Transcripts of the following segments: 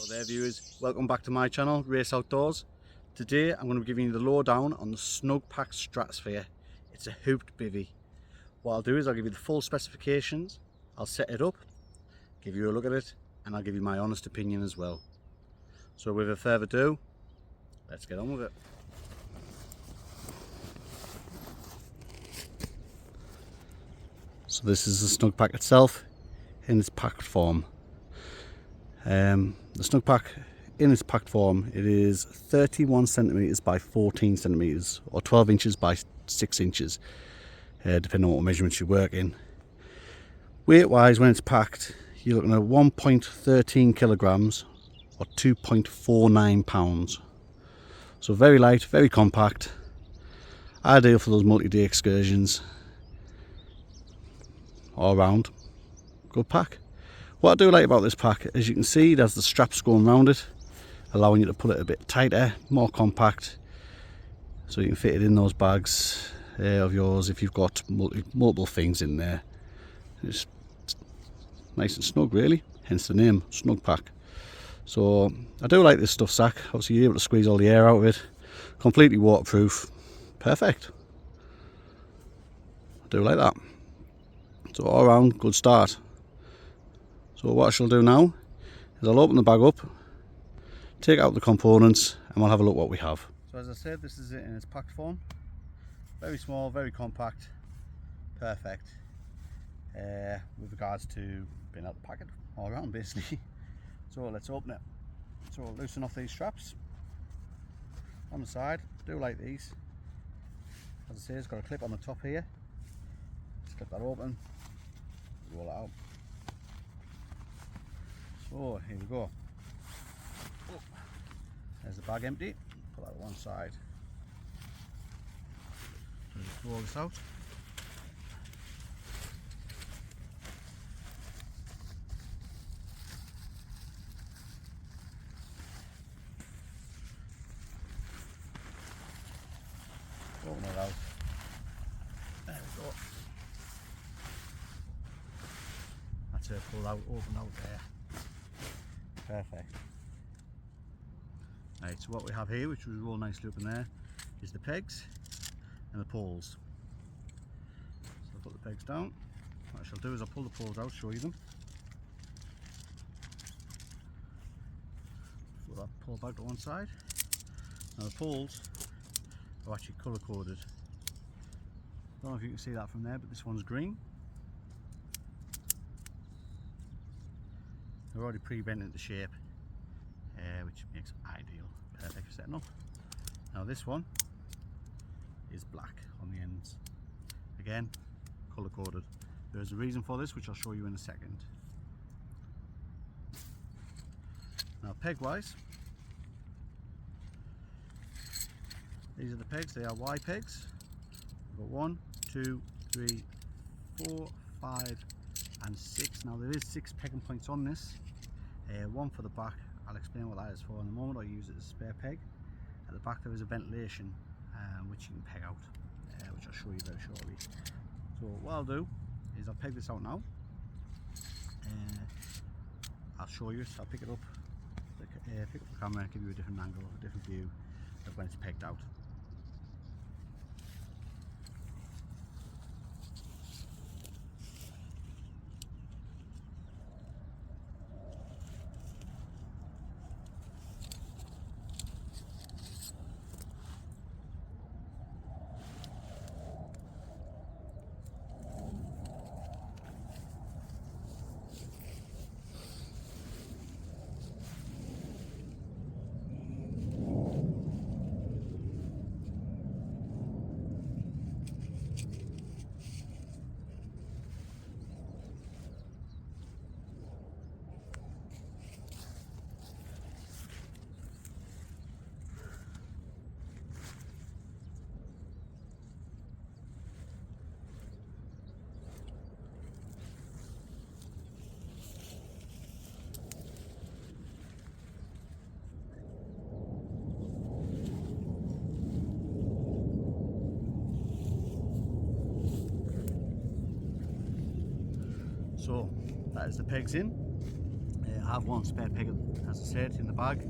Hello there viewers, welcome back to my channel, Race Outdoors. Today I'm going to be giving you the lowdown on the Snugpak Stratosphere. It's a hooped bivvy. What I'll do is I'll give you the full specifications, I'll set it up, give you a look at it, and I'll give you my honest opinion as well. So without further ado, let's get on with it. So this is the Snugpak itself in its packed form. The Snugpak in its packed form, it is 31 centimeters by 14 centimeters, or 12 inches by 6 inches, depending on what measurements you work in. Weight wise, when it's packed, you're looking at 1.13 kilograms or 2.49 pounds. So very light, very compact, ideal for those multi-day excursions. All round, good pack. What I do like about this pack, as you can see, it has the straps going around it, allowing you to pull it a bit tighter, more compact, so you can fit it in those bags of yours if you've got multiple things in there. It's nice and snug really, hence the name, Snugpak. So I do like this stuff sack. Obviously you're able to squeeze all the air out of it, completely waterproof, perfect. I do like that. So all around, good start. So what I shall do now is I'll open the bag up, take out the components, and we'll have a look what we have. So as I said, this is it in its packed form. Very small, very compact, perfect. With regards to being out the packet all around basically. So let's open it. So we'll loosen off these straps on the side. I do like these. As I say, it's got a clip on the top here. Just clip that open, roll it out. So here we go. Oh, there's the bag empty. Put that to one side. So just roll this out. Open it out. There we go. That's it, pull out, open out there. Perfect. Right, so what we have here, which was roll nicely up in there, is the pegs and the poles. So I'll put the pegs down. What I shall do is I'll pull the poles out, show you them. Put that pole back to one side. Now the poles are actually colour coded. Don't know if you can see that from there, but this one's green. They're already pre-bent into shape, which makes it ideal, perfect for setting up. Now this one is black on the ends. Again, colour coded. There's a reason for this, which I'll show you in a second. Now peg wise, these are the pegs. They are Y pegs. We've got 1, 2, 3, 4, 5 and 6. Now there is 6 pegging points on this. One for the back. I'll explain what that is for in a moment. I use it as a spare peg. At the back there is a ventilation which you can peg out, which I'll show you very shortly. So what I'll do is I'll peg this out now. I'll show you, so I'll pick it up, pick up the camera and give you a different angle, a different view of when it's pegged out. So that is the pegs in. I have one spare peg, as I said, in the bag.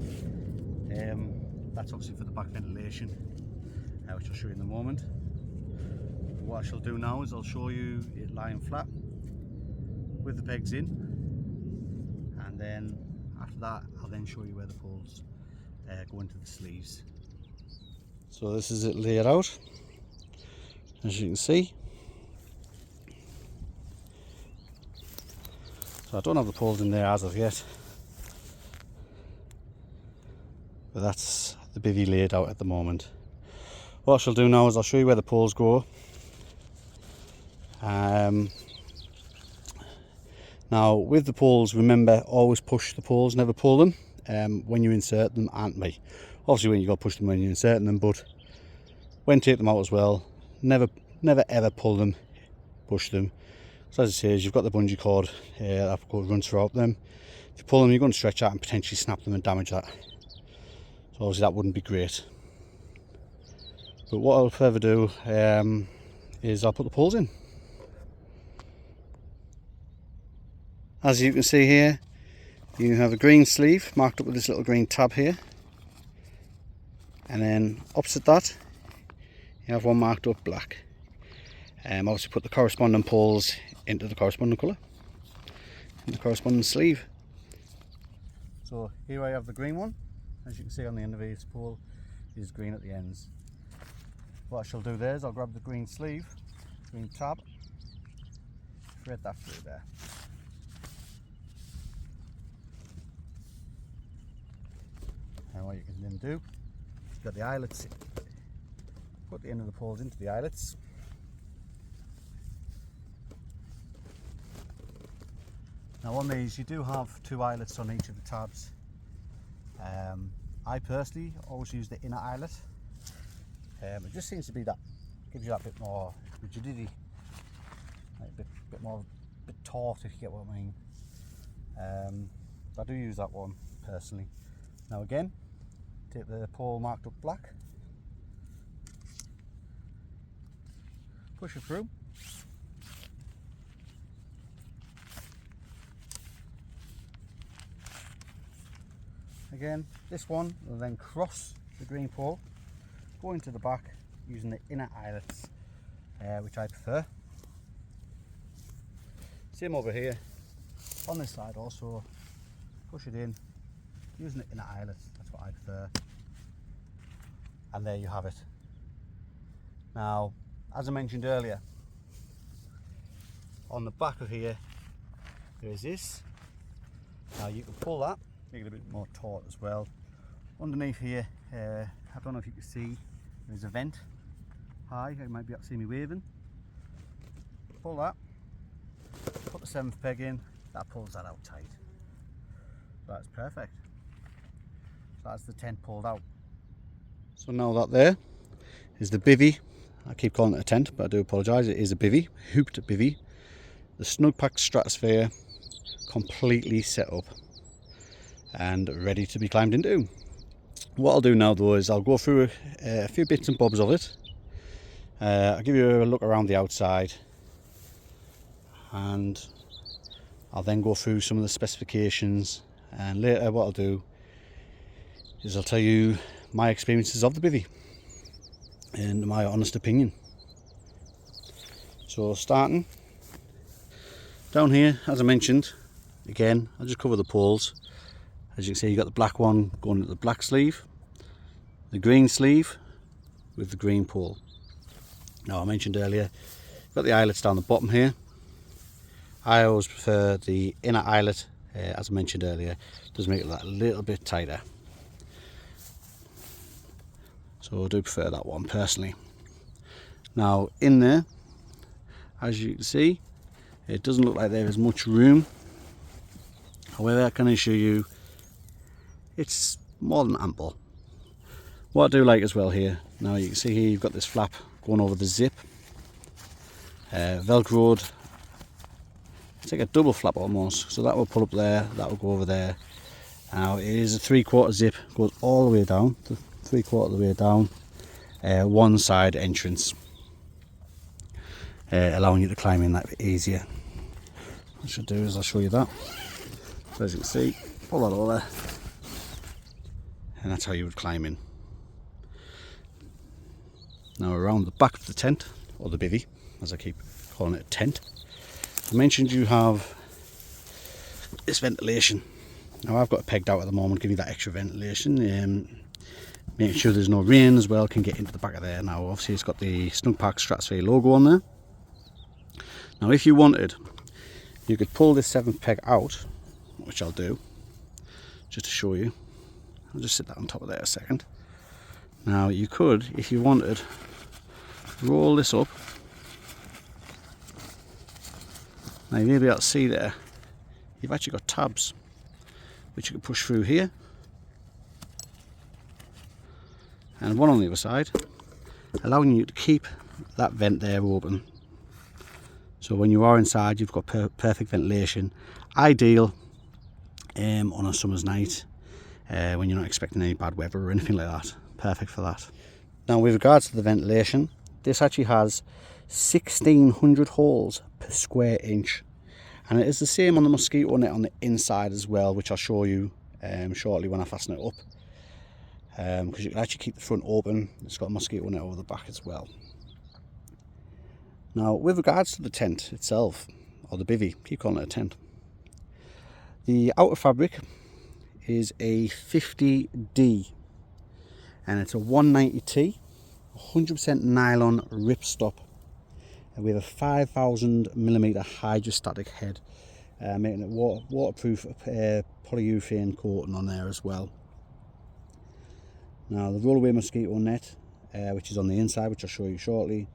That's obviously for the back ventilation, which I'll show you in a moment. What I shall do now is I'll show you it lying flat with the pegs in, and then after that I'll then show you where the poles go into the sleeves. So this is it laid out, as you can see. So I don't have the poles in there as of yet, but that's the bivvy laid out at the moment. What I shall do now is I'll show you where the poles go. Now with the poles, remember, always push the poles, never pull them when you insert them, and me. Obviously when you got to push them when you're inserting them, but when take them out as well, never ever pull them, push them. So as it says, you've got the bungee cord that runs throughout them. If you pull them, you're going to stretch out and potentially snap them and damage that. So obviously that wouldn't be great. But what I'll further do is I'll put the poles in. As you can see here, you have a green sleeve marked up with this little green tab here, and then opposite that you have one marked up black. Obviously put the corresponding poles into the corresponding colour in the corresponding sleeve. So here I have the green one. As you can see on the end of each pole is green at the ends. What I shall do there is I'll grab the green sleeve, green tab, thread that through there. And what you can then do, you've got the eyelets, put the end of the poles into the eyelets. Now on these you do have two eyelets on each of the tabs. I personally always use the inner eyelet. It just seems to be that, gives you that bit more rigidity, like a bit more, bit taut, if you get what I mean. I do use that one personally. Now again, take the pole marked up black, push it through. Again, this one will then cross the green pole, go into the back using the inner eyelets, which I prefer. Same over here, on this side also, push it in using the inner eyelets, that's what I prefer. And there you have it. Now, as I mentioned earlier, on the back of here, there is this. Now you can pull that, make it a bit more taut as well. Underneath here, I don't know if you can see, there's a vent. Hi, you might be able to see me waving. Pull that, put the 7th peg in, that pulls that out tight. That's perfect. So that's the tent pulled out. So now that there is the bivvy. I keep calling it a tent, but I do apologise, it is a bivvy, hooped bivvy. The Snugpak Stratosphere completely set up and ready to be climbed into. What I'll do now though is I'll go through a few bits and bobs of it. I'll give you a look around the outside, and I'll then go through some of the specifications, and later what I'll do is I'll tell you my experiences of the bivvy and my honest opinion. So starting down here, as I mentioned, again I'll just cover the poles. As you can see, you've got the black one going into the black sleeve, the green sleeve with the green pole. Now I mentioned earlier, you've got the eyelets down the bottom here. I always prefer the inner eyelet, as I mentioned earlier, it does make it that a little bit tighter. So I do prefer that one personally. Now in there, as you can see, it doesn't look like there is much room. However, I can assure you it's more than ample. What I do like as well here, now you can see here you've got this flap going over the zip, velcroed. It's like a double flap almost, so that will pull up there, that will go over there. Now it is a 3/4 zip, goes all the way down, 3/4 of the way down, one side entrance, allowing you to climb in that bit easier. What I should do is I'll show you that. So as you can see, pull that over, and that's how you would climb in. Now around the back of the tent, or the bivvy, as I keep calling it, a tent, I mentioned you have this ventilation. Now I've got it pegged out at the moment, give you that extra ventilation, making sure there's no rain as well, can get into the back of there. Now obviously it's got the Snugpak Stratosphere logo on there. Now if you wanted, you could pull this 7th peg out, which I'll do, just to show you. I'll just sit that on top of there a second. Now you could, if you wanted, roll this up. Now you may be able to see there, you've actually got tabs which you can push through here, and one on the other side, allowing you to keep that vent there open. So when you are inside, you've got perfect ventilation. Ideal on a summer's night when you're not expecting any bad weather or anything like that. Perfect for that. Now with regards to the ventilation, this actually has 1600 holes per square inch, and it is the same on the mosquito net on the inside as well, which I'll show you shortly when I fasten it up, because you can actually keep the front open. It's got a mosquito net over the back as well. Now with regards to the tent itself, or the bivvy, keep calling it a tent, the outer fabric is a 50D, and it's a 190T 100% nylon ripstop with a 5000mm hydrostatic head, making it waterproof polyurethane coating on there as well. Now the rollaway mosquito net, which is on the inside, which I'll show you shortly,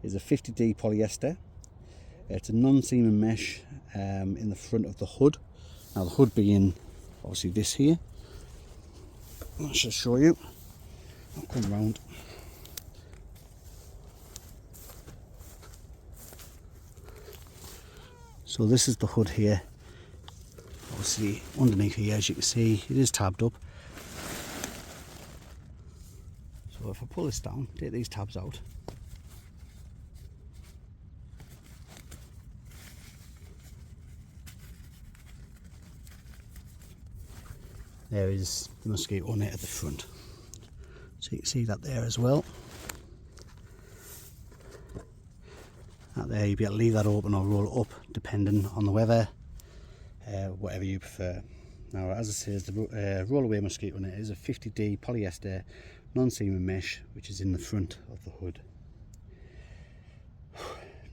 is a 50D polyester. It's a non-seaming mesh in the front of the hood. Now the hood being obviously this here. Let's just show you. I'll come round. So this is the hood here. Obviously underneath here, as you can see, it is tabbed up. So if I pull this down, take these tabs out, there is the mosquito net at the front. So you can see that there as well. That there, you'll be able to leave that open or roll it up depending on the weather, whatever you prefer. Now as I say, the rollaway mosquito net is a 50D polyester non-seaming mesh, which is in the front of the hood.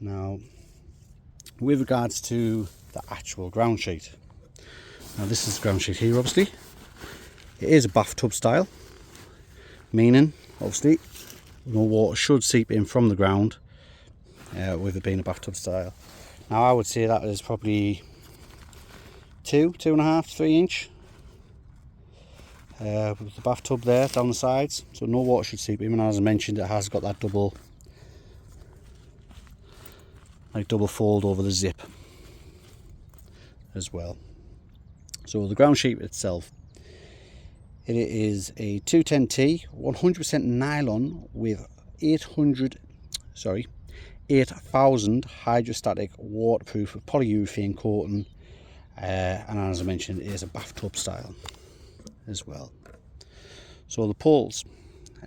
Now with regards to the actual ground sheet, now this is the ground sheet here. Obviously it is a bathtub style, meaning obviously no water should seep in from the ground with it being a bathtub style. Now I would say that is probably 2.5, 3 inch with the bathtub there down the sides, so no water should seep in. And as I mentioned, it has got that double fold over the zip as well. So the ground sheet itself, it is a 210T 100% nylon with 8,000 hydrostatic waterproof polyurethane coating, and as I mentioned, it is a bathtub style as well. So the poles,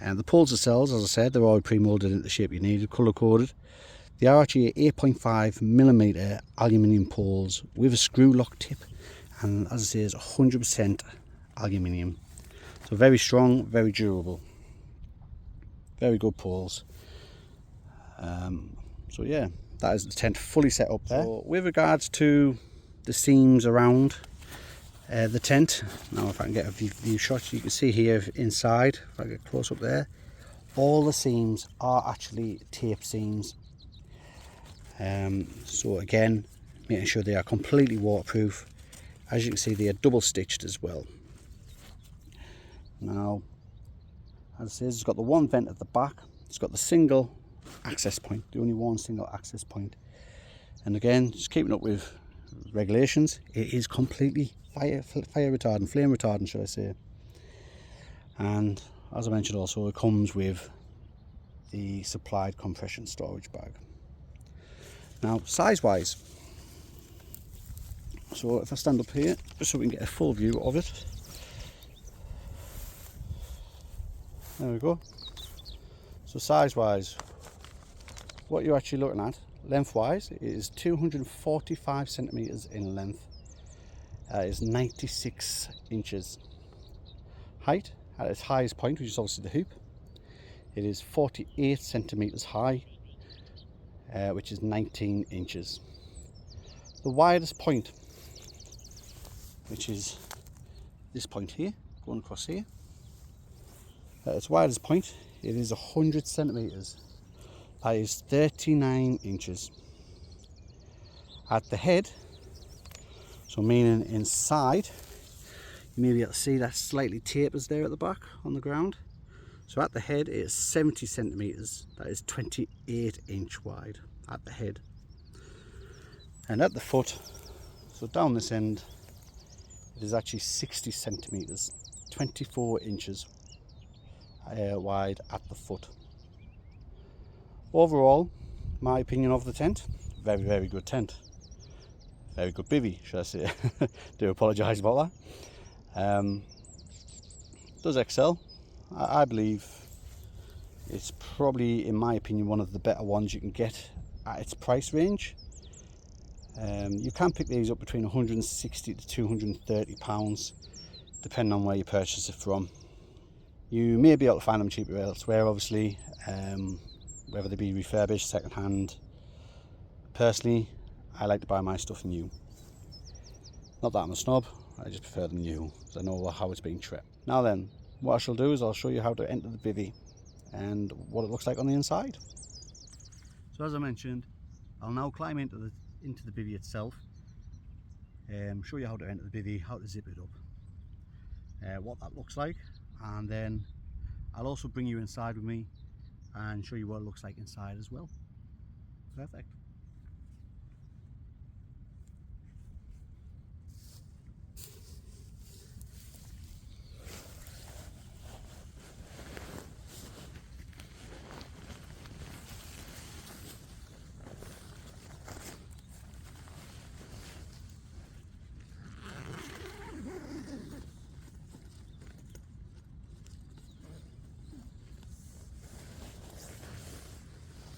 and the poles themselves, as I said, they're all pre-molded into the shape you need, colour coded. They are actually 8.5mm aluminium poles with a screw lock tip, and as I say, it's 100% aluminium. So very strong, very durable, very good poles. So yeah, that is the tent fully set up there. So with regards to the seams around the tent, now if I can get a view shot, you can see here inside, if I get close up there, all the seams are actually tape seams. So again, making sure they are completely waterproof. As you can see, they are double stitched as well. Now, as it says, it's got the one vent at the back, it's got the single access point, the only one single access point. And again, just keeping up with regulations, it is completely fire retardant, flame retardant should I say. And as I mentioned also, it comes with the supplied compression storage bag. Now size wise, So if I stand up here, just so we can get a full view of it. There we go. So size wise, what you're actually looking at, length wise, is 245 centimeters in length. Is 96 inches. Height, at its highest point, which is obviously the hoop, it is 48 centimeters high, which is 19 inches. The widest point, which is this point here, going across here, at its widest point, it is 100 centimeters. That is 39 inches. At the head, so meaning inside, you may be able to see that slightly tapers there at the back on the ground. So at the head it is 70 centimeters. That is 28 inch wide at the head. And at the foot, so down this end, it is actually 60 centimeters, 24 inches wide at the foot. Overall, my opinion of the tent, very, very good tent. Very good bivvy, should I say. Do apologise about that. Does excel. I believe it's probably, in my opinion, one of the better ones you can get at its price range. You can pick these up between 160 to 230 pounds, depending on where you purchase it from. You may be able to find them cheaper elsewhere, obviously, whether they be refurbished, second hand. Personally, I like to buy my stuff new. Not that I'm a snob, I just prefer them new, because I know how it's being treated. Now then, what I shall do is I'll show you how to enter the bivvy and what it looks like on the inside. So as I mentioned, I'll now climb into the bivvy itself, show you how to enter the bivvy, how to zip it up, what that looks like, and then I'll also bring you inside with me and show you what it looks like inside as well. Perfect.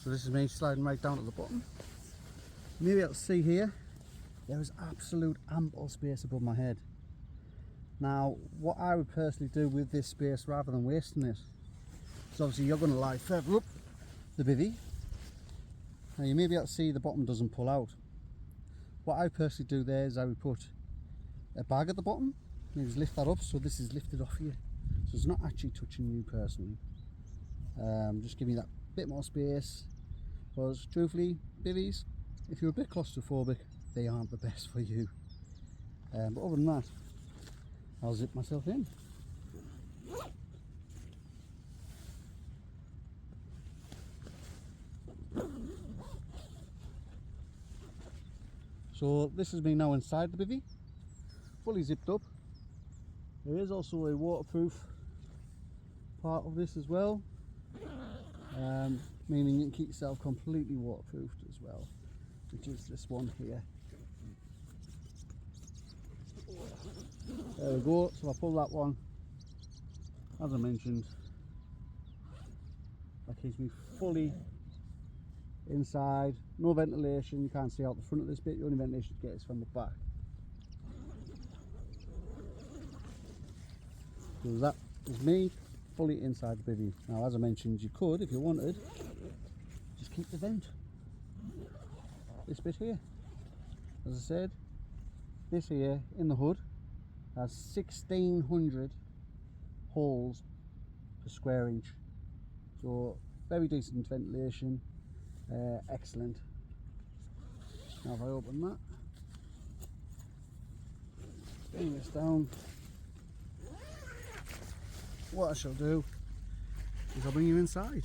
So this is me sliding right down to the bottom. You may be able to see here, there is absolute ample space above my head. Now, what I would personally do with this space rather than wasting it, so obviously you're going to lie further up the bivvy. Now you may be able to see the bottom doesn't pull out. What I personally do there is I would put a bag at the bottom, and just lift that up so this is lifted off here. So it's not actually touching you personally. Just give me that bit more space, because truthfully, bivvies, if you're a bit claustrophobic, they aren't the best for you. But other than that, I'll zip myself in. So this is me now inside the bivvy, fully zipped up. There is also a waterproof part of this as well. Meaning you can keep yourself completely waterproofed as well, which is this one here. There we go, so I pull that one, as I mentioned, that keeps me fully inside, no ventilation, you can't see out the front of this bit, the only ventilation you get is from the back. So that is me fully inside the bivvy. Now as I mentioned, you could, if you wanted, just keep the vent, this bit here. As I said, this here in the hood has 1600 holes per square inch, so very decent ventilation, excellent. Now if I open that, bring this down, what I shall do is I'll bring you inside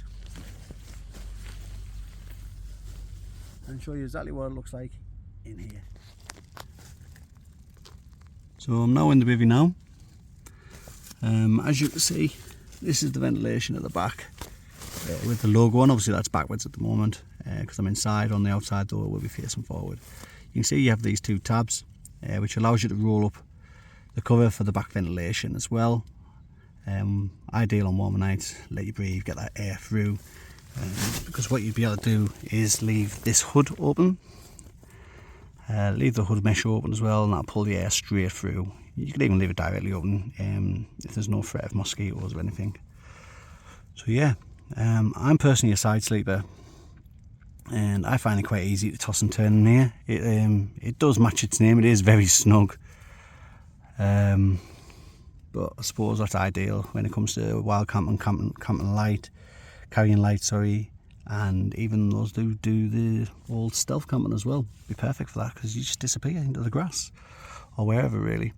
and show you exactly what it looks like in here. So I'm now in the bivvy now. As you can see, this is the ventilation at the back with the logo on. Obviously that's backwards at the moment because I'm inside. On the outside though it will be facing forward. You can see you have these two tabs. which allows you to roll up the cover for the back ventilation as well. Ideal on warmer nights, let you breathe, get that air through, because what you'd be able to do is leave this hood open, leave the hood mesh open as well, and that'll pull the air straight through. You can even leave it directly open if there's no threat of mosquitoes or anything. So yeah, I'm personally a side sleeper, and I find it quite easy to toss and turn in here. It does match its name, it is very snug. But I suppose that's ideal when it comes to wild camping, carrying light, sorry, and even those do the old stealth camping as well. Be perfect for that, because you just disappear into the grass or wherever really.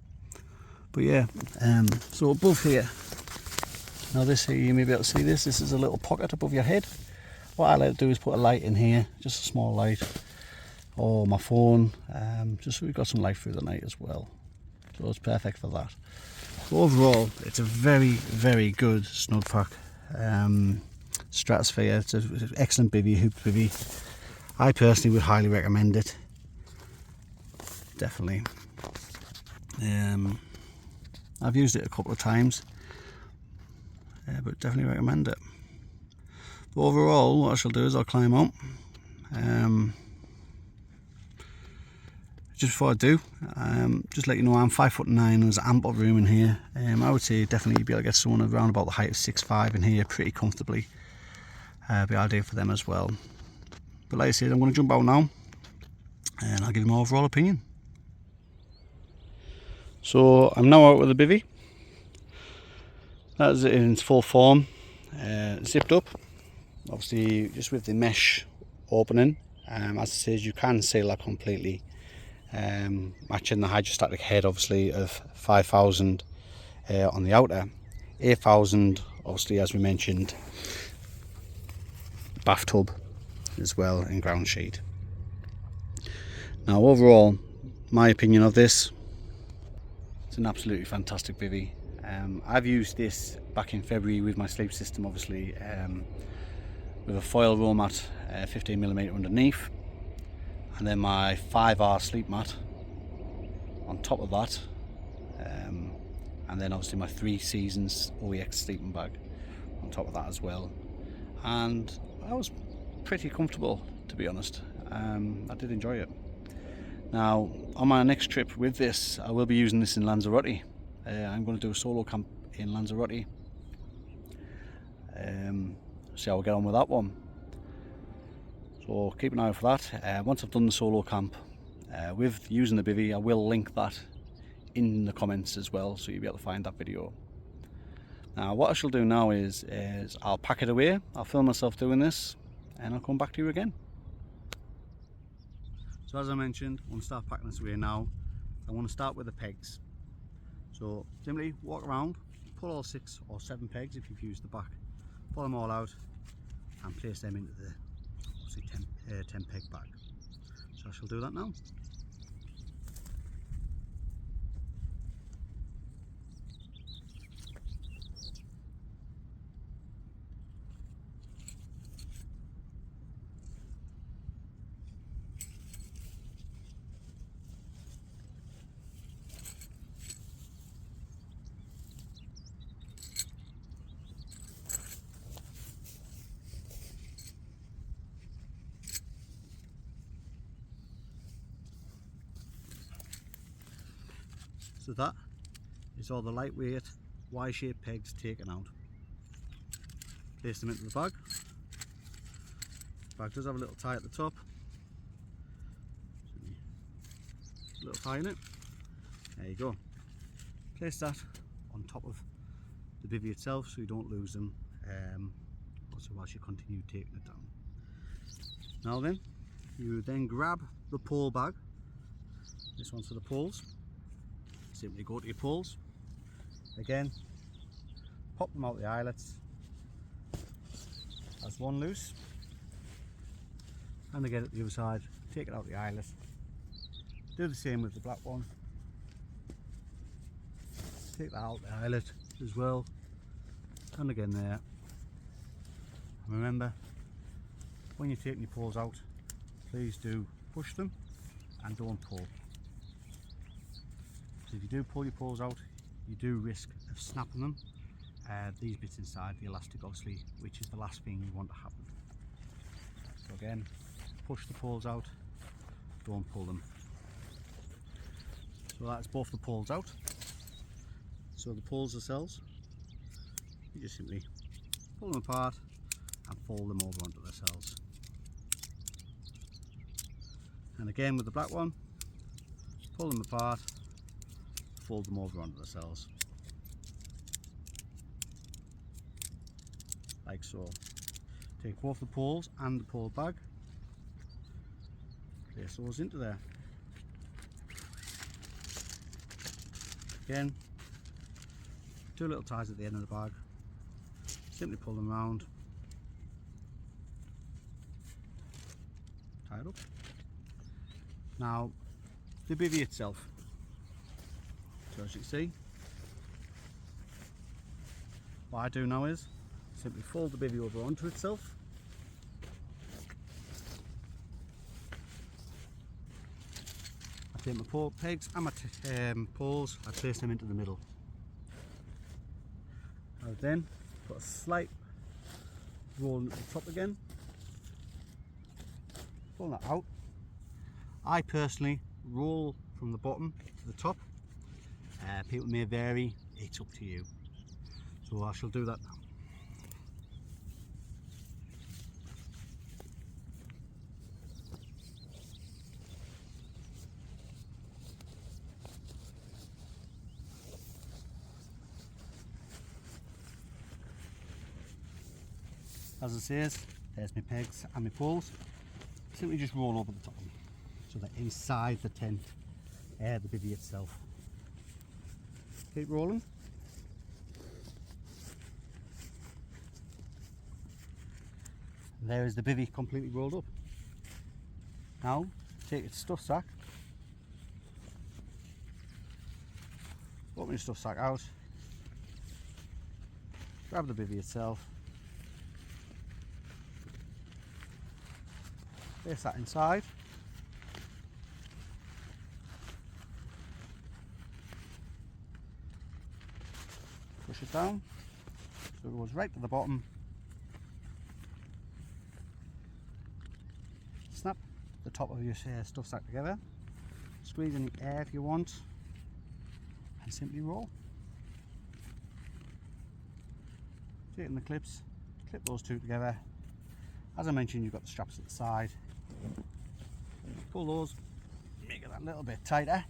But yeah, so above here, now this here, you may be able to see this is a little pocket above your head. What I like to do is put a light in here, just a small light, or my phone, just so we've got some light through the night as well. So it's perfect for that. So overall, it's a very, very good Snugpak Stratosphere. It's an excellent bivvy, hoop bivvy. I personally would highly recommend it. Definitely. I've used it a couple of times, but definitely recommend it. But overall, what I shall do is I'll climb up. Just before I do, just let you know I'm 5'9", there's ample room in here. I would say definitely you'd be able to get someone around about the height of 6'5" in here pretty comfortably. Be ideal for them as well. But like I said, I'm going to jump out now and I'll give you my overall opinion. So I'm now out with the bivvy. That is it in its full form, zipped up, obviously just with the mesh opening. As I said, you can seal that completely. Matching the hydrostatic head obviously of 5,000 on the outer, 8,000 obviously as we mentioned, bathtub as well in ground sheet. Now overall, my opinion of this, it's an absolutely fantastic bivvy. I've used this back in February with my sleep system, obviously with a foil roll mat, 15mm underneath, and then my 5-hour sleep mat on top of that, and then obviously my 3 Seasons OEX sleeping bag on top of that as well. And I was pretty comfortable, to be honest. I did enjoy it. Now on my next trip with this, I will be using this in Lanzarote. I'm going to do a solo camp in Lanzarote. See how we get on with that one. So keep an eye out for that. Once I've done the solo camp with using the bivvy, I will link that in the comments as well, so you'll be able to find that video. Now what I shall do now is I'll pack it away, I'll film myself doing this, and I'll come back to you again. So as I mentioned, I want to start packing this away now. I want to start with the pegs. So simply walk around, pull all 6 or 7 pegs if you've used the back, pull them all out and place them into the 10 peg bag. So I shall do that now. So that is all the lightweight Y-shaped pegs taken out. Place them into the bag. The bag does have a little tie at the top. A little tie in it. There you go. Place that on top of the bivvy itself so you don't lose them, also whilst you continue taking it down. Now then, you then grab the pole bag. This one's for the poles. Simply go to your poles, again pop them out the eyelets, that's one loose, and again at the other side, take it out the eyelet, do the same with the black one, take that out the eyelet as well, and again there. And remember, when you're taking your poles out, please do push them and don't pull. if you do pull your poles out, you do risk of snapping them. These bits inside, the elastic obviously, which is the last thing you want to happen. So again, push the poles out, don't pull them. So that's both the poles out. So the poles themselves, you just simply pull them apart and fold them over onto themselves. And again with the black one, pull them apart, fold them over onto themselves. Like so. Take both the poles and the pole bag, place those into there. Again, 2 little ties at the end of the bag, simply pull them around, tie it up. Now the bivvy itself, so as you can see, what I do now is simply fold the bivvy over onto itself. I take my pole pegs and my poles, I place them into the middle. I would then put a slight roll at the top again, pull that out. I personally roll from the bottom to the top. People may vary, it's up to you. So I shall do that now. As it says, there's my pegs and my poles. Simply just roll over the top of them so they're inside the tent, the bivvy itself. Keep rolling. And there is the bivvy completely rolled up. Now take your stuff sack, open your stuff sack out, grab the bivvy itself, place that inside, push it down so it goes right to the bottom, snap the top of your stuff sack together, squeeze any air if you want, and simply roll. Taking the clips, clip those two together. As I mentioned, you've got the straps at the side. Pull those, make it that little bit tighter,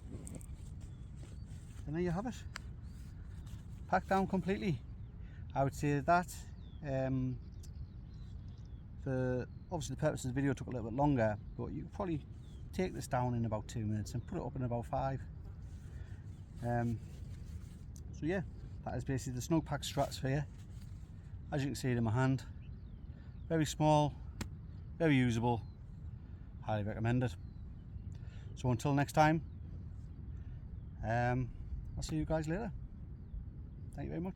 and there you have it. Packed down completely. I would say that for obviously the purpose of the video took a little bit longer, but you could probably take this down in about 2 minutes and put it up in about 5. So yeah, that is basically the Snugpak Stratosphere. As you can see it in my hand, very small, very usable, highly recommend it. So until next time, I'll see you guys later. Thank you very much.